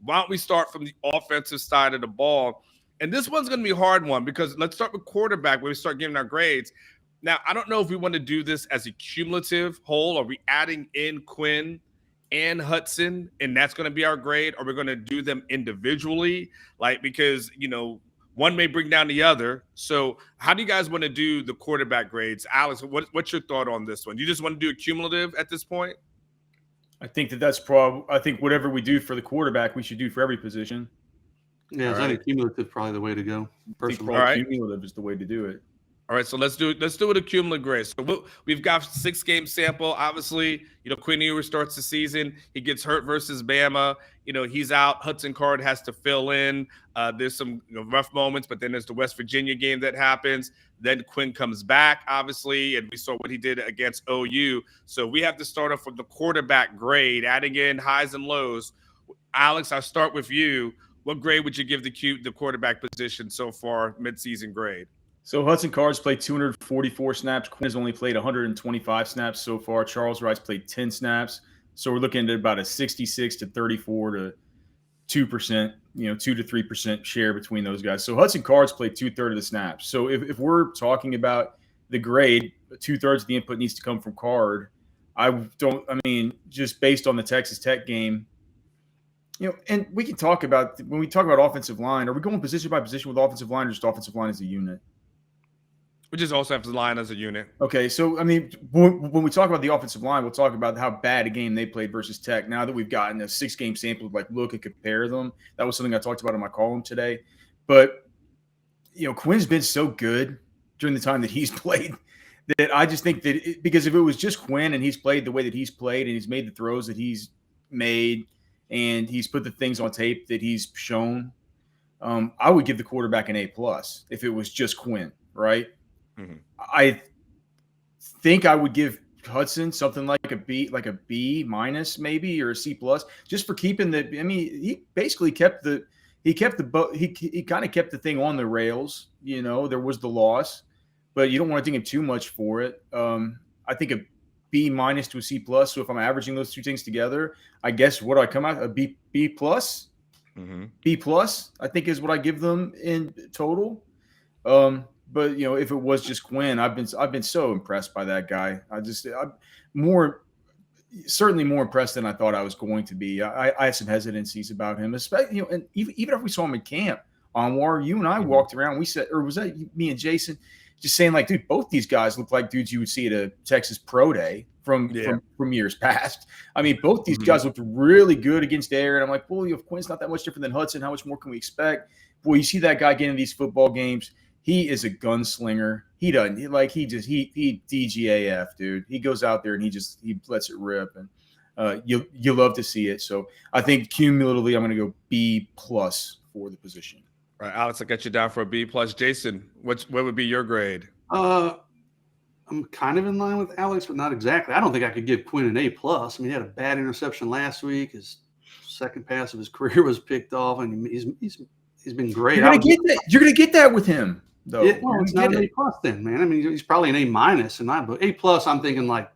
why don't we start from the offensive side of the ball? And this one's going to be a hard one because let's start with quarterback when we start giving our grades. Now, I don't know if we want to do this as a cumulative whole. Are we adding in Quinn and Hudson, and that's going to be our grade? Or we're going to do them individually, because one may bring down the other. So, how do you guys want to do the quarterback grades, Alex? What's your thought on this one? You just want to do a cumulative at this point? I think that's probably. I think whatever we do for the quarterback, we should do for every position. Yeah, I think cumulative probably the way to go. Personally, all right. Cumulative is the way to do it. All right, so let's do it a cumulative grade. So we've got 6-game sample. Obviously, Quinn Ewers starts the season. He gets hurt versus Bama. He's out. Hudson Card has to fill in. There's some rough moments, but then there's the West Virginia game that happens. Then Quinn comes back, obviously, and we saw what he did against OU. So we have to start off with the quarterback grade, adding in highs and lows. Alex, I'll start with you. What grade would you give the quarterback position so far, midseason grade? So Hudson Card's played 244 snaps. Quinn has only played 125 snaps so far. Charles Wright's played 10 snaps. So we're looking at about a 66 to 34 to 2%, 2 to 3% share between those guys. So Hudson Card's played 2/3 of the snaps. So if we're talking about the grade, 2/3 of the input needs to come from Card. Just based on the Texas Tech game, and we can talk about when we talk about offensive line, are we going position by position with offensive line or just offensive line as a unit? We just also have to line as a unit. Okay, so, when we talk about the offensive line, we'll talk about how bad a game they played versus Tech. Now that we've gotten a 6-game sample, look and compare them. That was something I talked about in my column today. But, Quinn's been so good during the time that he's played that I just think that because if it was just Quinn and he's played the way that he's played and he's made the throws that he's made and he's put the things on tape that he's shown, I would give the quarterback an A+ if it was just Quinn, right? Mm-hmm. I think I would give Hudson something like a B- maybe, or a C+, just for keeping he basically kept the thing on the rails. There was the loss, but you don't want to ding him too much for it. I think a B- to a C+. So if I'm averaging those two things together, I guess what I come out a B+. Mm-hmm. B+, I think is what I give them in total. But if it was just Quinn, I've been so impressed by that guy. I'm certainly more impressed than I thought I was going to be. I have some hesitancies about him, especially and even if we saw him in camp. Anwar, you and I walked around. We said, or was that me and Jason, just saying dude, both these guys look like dudes you would see at a Texas Pro Day from years past. Both these guys looked really good against air, and I'm like, well, if Quinn's not that much different than Hudson, how much more can we expect? Boy, you see that guy getting in these football games. He is a gunslinger. He doesn't he DGAF, dude. He goes out there and he lets it rip, and you love to see it. So I think cumulatively, I'm going to go B+ for the position. All right, Alex, I got you down for a B+. Jason, what would be your grade? I'm kind of in line with Alex, but not exactly. I don't think I could give Quinn an A+. He had a bad interception last week. His second pass of his career was picked off, and he's been great. You're going to get that with him. Though. Yeah, well, it's not an A+ then, man. He's probably an A- in my book. A+, I'm thinking look,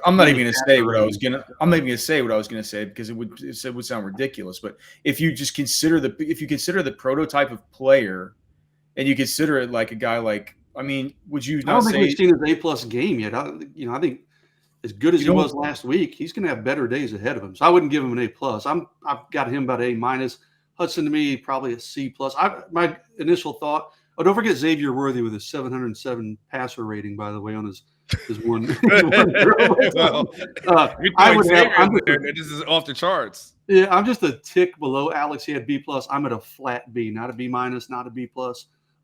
I'm not even going to say what I was going to. I'm not even going to say what I was going to say because it would sound ridiculous. But if you just consider the prototype of player, and you consider it like a guy would you not say? I don't think we've seen his A+ game yet. I think as good as he was last week, he's going to have better days ahead of him. So I wouldn't give him an A+. I've got him about A-. Hudson to me probably a C+. My initial thought. Oh, don't forget Xavier Worthy with his 707 passer rating, by the way, on his one. This is off the charts. Yeah, I'm just a tick below Alex. He had B+. I'm at a flat B, not a B-, not a B+,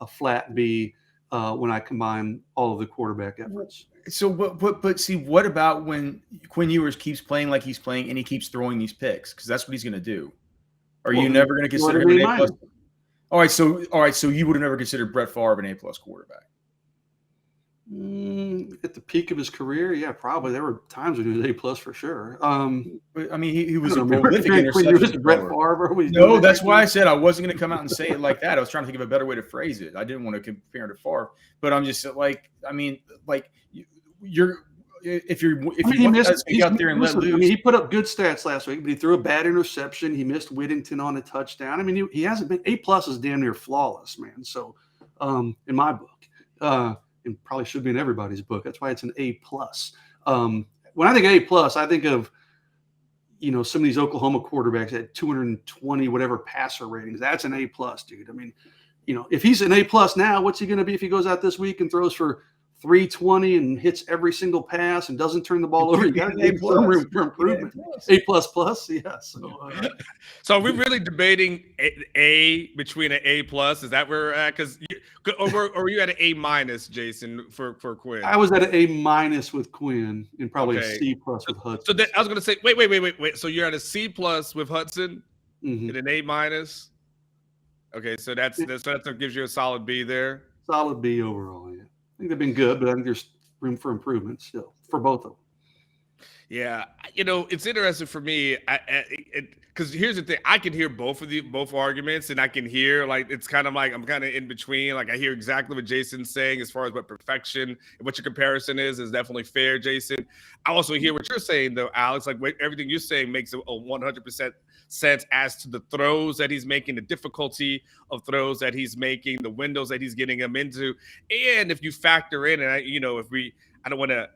a flat B when I combine all of the quarterback efforts. So, but see, what about when Quinn Ewers keeps playing like he's playing and he keeps throwing these picks? Because that's what he's going to do. Are you never going to consider him an A+? All right, so you would have never considered Brett Favre an A+ quarterback. At the peak of his career, yeah, probably. There were times when he was A+ for sure. He was a prolific interception. Brett Favre. No, that's why I said I wasn't going to come out and say it like that. I was trying to think of a better way to phrase it. I didn't want to compare him to Favre, but I'm just if you he want to get out there and let loose. I mean, he put up good stats last week, but he threw a bad interception. He missed Whittington on a touchdown. I mean, he hasn't been A+ is damn near flawless, man. So, in my book, and probably should be in everybody's book. That's why it's an A+. When I think A+, I think of some of these Oklahoma quarterbacks at 220 whatever passer ratings. That's an A+, dude. I mean, if he's an A+ now, what's he going to be if he goes out this week and throws for 320 and hits every single pass and doesn't turn the ball over? You got to give some room for improvement. A++, yeah. So are we really debating A between an A+? Is that where we're at? Or were you at an A-, Jason, for Quinn? I was at an A- with Quinn and probably a C+ with Hudson. So I was going to say, wait. So you're at a C+ with Hudson and an A-? Okay, so that gives you a solid B there. Solid B overall, yeah. I think they've been good, but I think there's room for improvement still for both of them. Yeah, it's interesting for me because here's the thing: I can hear both arguments, and I can hear it's kind of like I'm kind of in between. Like I hear exactly what Jason's saying as far as what perfection and what your comparison is definitely fair, Jason. I also hear what you're saying though, Alex. Like everything you're saying makes a 100% sense as to the throws that he's making, the difficulty of throws that he's making, the windows that he's getting them into, and if you factor in, and I don't want to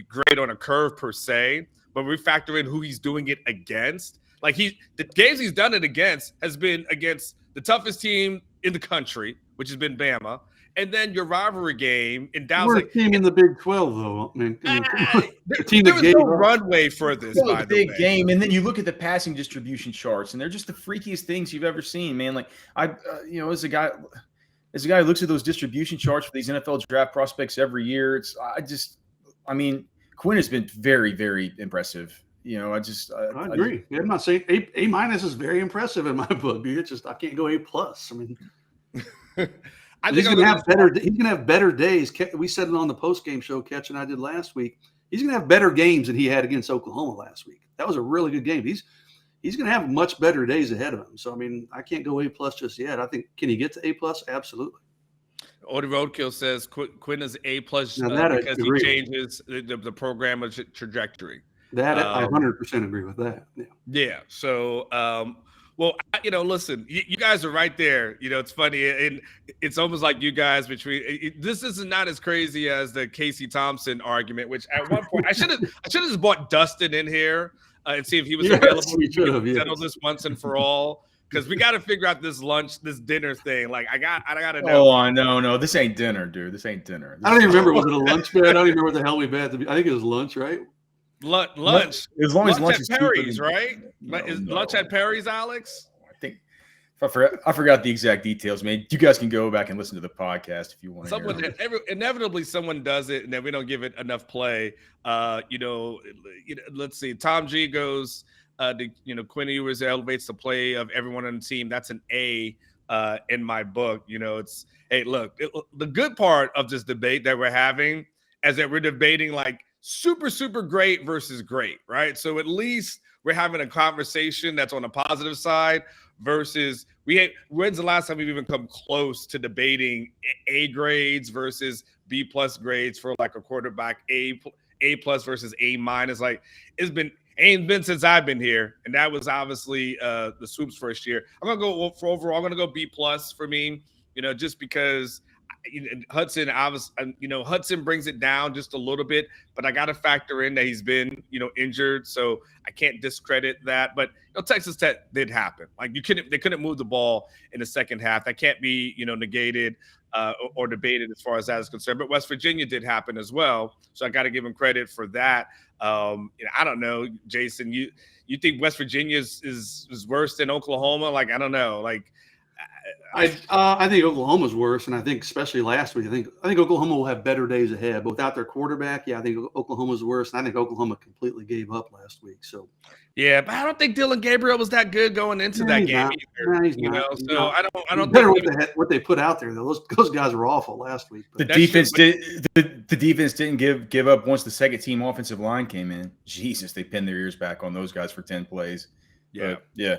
grade on a curve per se, but we factor in who he's doing it against. Like the games he's done it against has been against the toughest team in the country, which has been Bama, and then your rivalry game in Dallas. We're a team in the Big 12, though. I mean, there was no runway for this. By the big way. game, and then you look at the passing distribution charts, and they're just the freakiest things you've ever seen, man. Like as a guy who looks at those distribution charts for these NFL draft prospects every year, Quinn has been very, very impressive. I agree. I'm not saying A- is very impressive in my book, dude. It's just I can't go A+. I mean, he's gonna have better. He's gonna have better days. We said it on the post game show, Ketch and I did last week. He's gonna have better games than he had against Oklahoma last week. That was a really good game. He's gonna have much better days ahead of him. So I mean, I can't go A+ just yet. I think can he get to A+? Absolutely. Odie Roadkill says Quinn is A+ because he changes the program trajectory. That I 100% agree with that. Yeah. So, listen, you guys are right there. It's funny, and it's almost like you guys this is not as crazy as the Casey Thompson argument, which at one point I should have just brought Dustin in here and see if he was available to settle this once and for all. Because we got to figure out this dinner thing. Like I got to know. Oh, no, this ain't dinner, dude. This ain't dinner. I don't even remember. Was it a lunch bet? I don't even remember what the hell we bet. I think it was lunch, right? Lunch. As long as lunch at Perry's, right? Is lunch at Perry's, Alex? I think I forgot the exact details, man. You guys can go back and listen to the podcast if you want to. Inevitably, someone does it, and then we don't give it enough play. Let's see. Tom G goes. Quinn Ewers elevates the play of everyone on the team. That's an A in my book. The good part of this debate that we're having is that we're debating like super, super great versus great, right? So at least we're having a conversation that's on the positive side versus when's the last time we've even come close to debating A grades versus B+ grades for like a quarterback, A+ versus A-. Like ain't been since I've been here, and that was obviously the Swoop's first year. I'm gonna go for overall. I'm gonna go B+ for me. Just because Hudson, obviously, Hudson brings it down just a little bit, but I got to factor in that he's been, injured, so I can't discredit that. But Texas Tech did happen. Like they couldn't move the ball in the second half. That can't be, negated or debated as far as that is concerned. But West Virginia did happen as well, so I got to give him credit for that. I don't know, Jason. You think West Virginia is worse than Oklahoma? Like I don't know, like. I think Oklahoma's worse, and I think especially last week. I think Oklahoma will have better days ahead, but without their quarterback, I think Oklahoma's worse, and I think Oklahoma completely gave up last week. So, yeah, but I don't think Dylan Gabriel was that good going into that game either. So I don't think what they put out there. Those guys were awful last week. The defense didn't give up once the second team offensive line came in. Jesus, they pinned their ears back on those guys for 10 plays. Yeah, but, yeah.